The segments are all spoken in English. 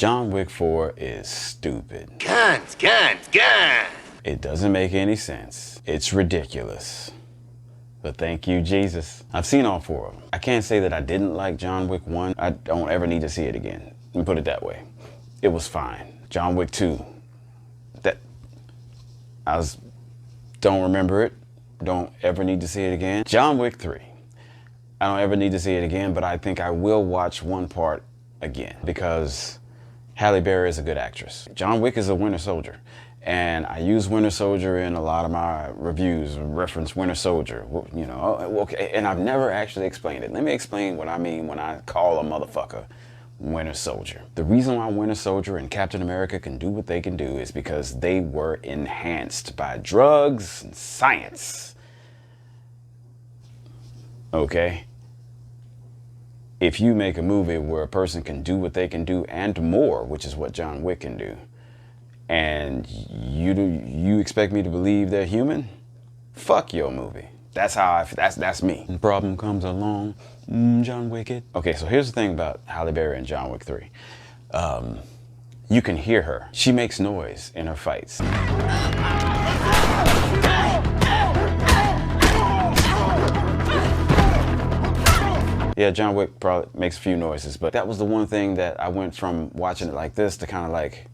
John Wick 4 is stupid. Guns. It doesn't make any sense. It's ridiculous. But thank you, Jesus. I've seen all 4 of them. I can't say that I didn't like John Wick 1. I don't ever need to see it again. Let me put it that way. It was fine. John Wick 2. Don't remember it. Don't ever need to see it again. John Wick 3. I don't ever need to see it again, but I think I will watch one part again because Halle Berry is a good actress. John Wick is a Winter Soldier, and I use Winter Soldier in a lot of my reviews, reference Winter Soldier, you know, okay, and I've never actually explained it. Let me explain what I mean when I call a motherfucker Winter Soldier. The reason why Winter Soldier and Captain America can do what they can do is because they were enhanced by drugs and science. Okay? If you make a movie where a person can do what they can do and more, which is what John Wick can do, and you expect me to believe they're human? Fuck your movie. That's how that's me. The problem comes along, John Wick. Okay, so here's the thing about Halle Berry and John Wick 3. You can hear her. She makes noise in her fights. Yeah, John Wick probably makes a few noises, but that was the one thing that I went from watching it like this to kind of like,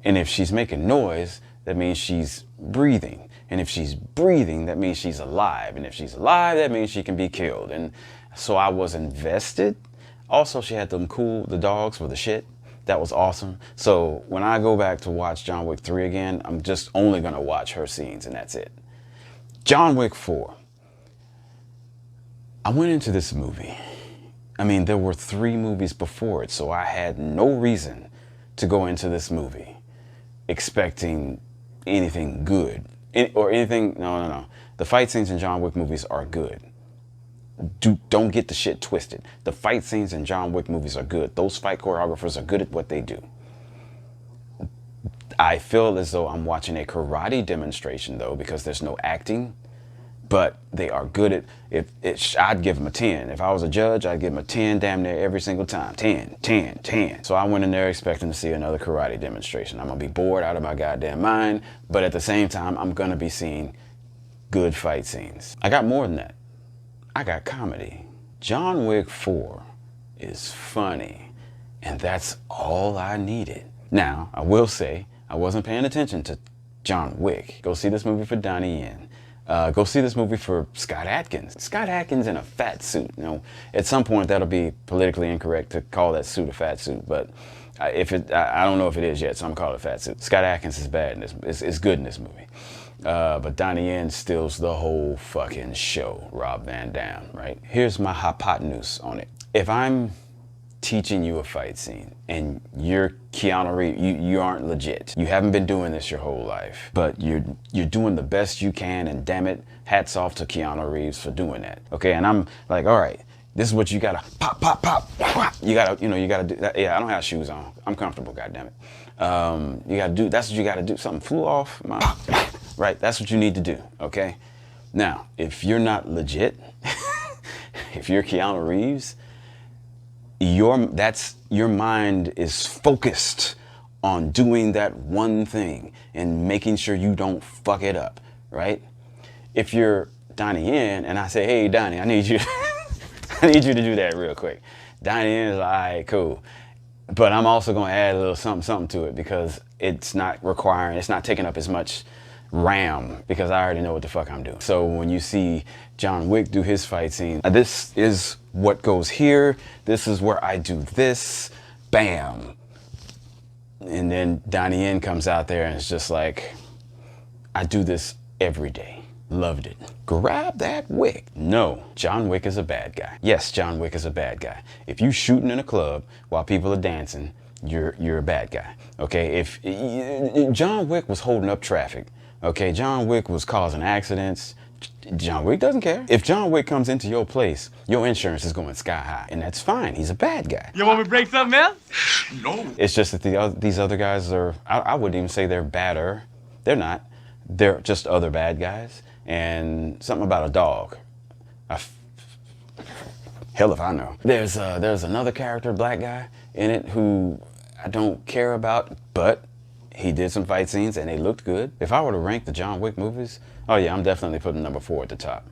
and if she's making noise, that means she's breathing. And if she's breathing, that means she's alive. And if she's alive, that means she can be killed. And so I was invested. Also, she had the dogs were the shit. That was awesome. So when I go back to watch John Wick 3 again, I'm just only gonna watch her scenes and that's it. John Wick 4. I went into this movie. I mean, there were 3 movies before it, so I had no reason to go into this movie expecting anything good. No. The fight scenes in John Wick movies are good. Don't get the shit twisted. The fight scenes in John Wick movies are good. Those fight choreographers are good at what they do. I feel as though I'm watching a karate demonstration though, because there's no acting, but they are good at I'd give them a 10. If I was a judge, I'd give them a 10 damn near every single time. 10. So I went in there expecting to see another karate demonstration. I'm gonna be bored out of my goddamn mind, but at the same time, I'm gonna be seeing good fight scenes. I got more than that. I got comedy. John Wick 4 is funny, and that's all I needed. Now, I will say, I wasn't paying attention to John Wick. Go see this movie for Donnie Yen. Go see this movie for Scott Adkins. Scott Adkins in a fat suit. You know, at some point that'll be politically incorrect to call that suit a fat suit, but I don't know if it is yet, so I'm calling it a fat suit. Scott Adkins is bad in this. It's good in this movie, but Donnie Yen steals the whole fucking show. Rob Van Dam, right? Here's my hypotenuse on it. If I'm teaching you a fight scene and you're Keanu Reeves, you aren't legit. You haven't been doing this your whole life, but you're doing the best you can, and damn it, hats off to Keanu Reeves for doing that. Okay, and I'm like, all right, this is what you gotta pop. You gotta do that. Yeah, I don't have shoes on. I'm comfortable, goddammit. You gotta do, that's what you gotta do. Something flew off, right? That's what you need to do, okay? Now, if you're not legit, if you're Keanu Reeves, your mind is focused on doing that one thing and making sure you don't fuck it up, right? If you're Donnie Yen and I say, hey Donnie, I need you I need you to do that real quick. Donnie Yen is like, all right, cool. But I'm also gonna add a little something to it because it's not taking up as much RAM because I already know what the fuck I'm doing. So when you see John Wick do his fight scene, this is what goes here, this is where I do this, bam. And then Donnie Yen comes out there and it's just like, I do this every day. Loved it. Grab that Wick. No, John Wick is a bad guy. Yes, John Wick is a bad guy. If you shooting in a club while people are dancing, you're a bad guy. Okay, if John Wick was holding up traffic, okay, John Wick was causing accidents, John Wick doesn't care. If John Wick comes into your place, your insurance is going sky high, and that's fine. He's a bad guy. You want me to break something else? No. It's just that these other guys are, I wouldn't even say they're badder. They're not. They're just other bad guys. And something about a dog. Hell if I know. There's another character, black guy, in it who I don't care about, but he did some fight scenes and they looked good. If I were to rank the John Wick movies, oh yeah, I'm definitely putting number 4 at the top.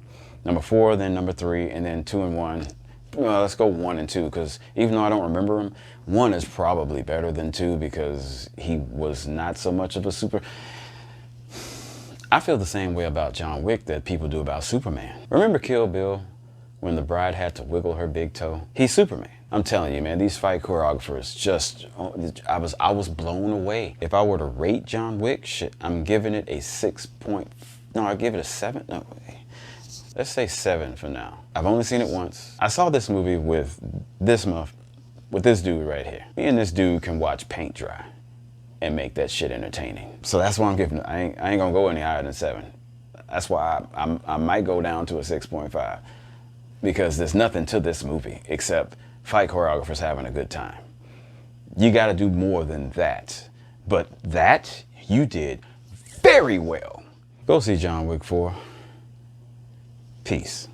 Number 4, then number 3, and then 2 and 1. Well, let's go 1 and 2, because even though I don't remember him, 1 is probably better than 2 because he was not so much of a super... I feel the same way about John Wick that people do about Superman. Remember Kill Bill, when the bride had to wiggle her big toe? He's Superman. I'm telling you, man, these fight choreographers just, I was blown away. If I were to rate John Wick, shit, I'm giving it a 6 point, no, I'd give it a 7, no, let's say 7 for now. I've only seen it once. I saw this movie with this dude right here. Me and this dude can watch paint dry and make that shit entertaining. So that's why I'm giving it, I ain't gonna go any higher than 7. That's why I might go down to a 6.5 because there's nothing to this movie except fight choreographers having a good time. You gotta do more than that. But that, you did very well. Go see John Wick 4. Peace.